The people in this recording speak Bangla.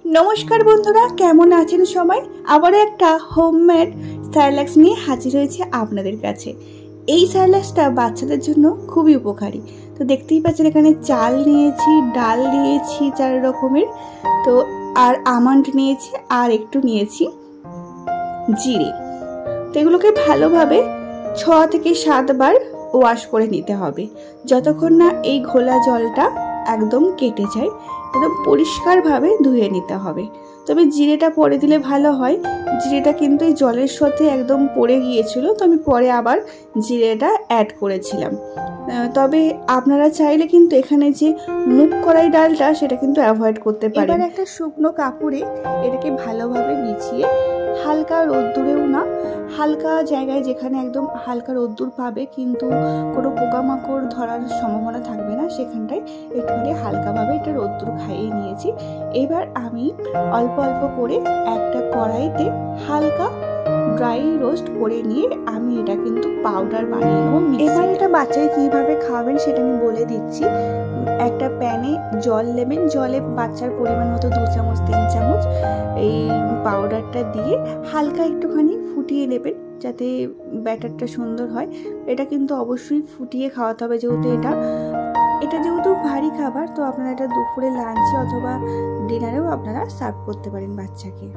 नमस्कार बंधुरा केमन आছেন সবাই আবারো একটা হোমমেড স্যালাক্স নিয়ে হাজির হয়েছে আপনাদের কাছে। এই স্যালাক্সটা বাচ্চাদের জন্য খুবই উপকারী। তো দেখতেই পাচ্ছেন এখানে চাল নিয়েছি, ডাল নিয়েছি 4 রকমের, তো আর আমন্ড নিয়েছি আর একটু নিয়েছি জিরে। তো এগুলোকে ভালোভাবে 6 থেকে 7 বার ওয়াশ করে নিতে হবে, যতক্ষণ না এই ঘোলা জলটা একদম কেটে যায়। একদম পরিষ্কারভাবে ধুয়ে নিতে হবে। তবে জিরেটা পরে দিলে ভালো হয়, জিরেটা কিন্তু এই জলের সাথে একদম পড়ে গিয়েছিল, তো আমি পরে আবার জিরেটা অ্যাড করেছিলাম। তবে আপনারা চাইলে কিন্তু এখানে যে মুগ কড়াই ডালটা সেটা কিন্তু অ্যাভয়েড করতে পারেন। এবার একটা শুকনো কাপড়ে এটাকে ভালোভাবে বিছিয়ে হালকা রোদ্দুরেও না, হালকা জায়গায় যেখানে একদম হালকা রোদ্দুর পাবে কিন্তু কোনো পোকামাকড় ধরার সম্ভাবনা থাকবে না, সেখানটায় একটুখানি হালকাভাবে এটা রোদ্দুর খাইয়ে নিয়েছি। এবার আমি অল্প অল্প করে একটা কড়াইতে হালকা ড্রাই রোস্ট করে নিয়ে আমি এটা কিন্তু পাউডার বানিয়ে নেবো। এবার এটা বাচ্চাকে কীভাবে খাওয়াবেন সেটা আমি বলে দিচ্ছি। একটা প্যানে জল নেবেন, জলে বাচ্চার পরিমাণ মতো 2 চামচ 3 চামচ এই পাউডারটা দিয়ে হালকা একটুখানি ফুটিয়ে নেবেন যাতে ব্যাটারটা সুন্দর হয়। এটা কিন্তু অবশ্যই ফুটিয়ে খাওয়াতে হবে, যেহেতু এটা যেহেতু ভারী খাবার, তো আপনারা এটা দুপুরে লাঞ্চে অথবা ডিনারেও আপনারা সার্ভ করতে পারেন বাচ্চাকে।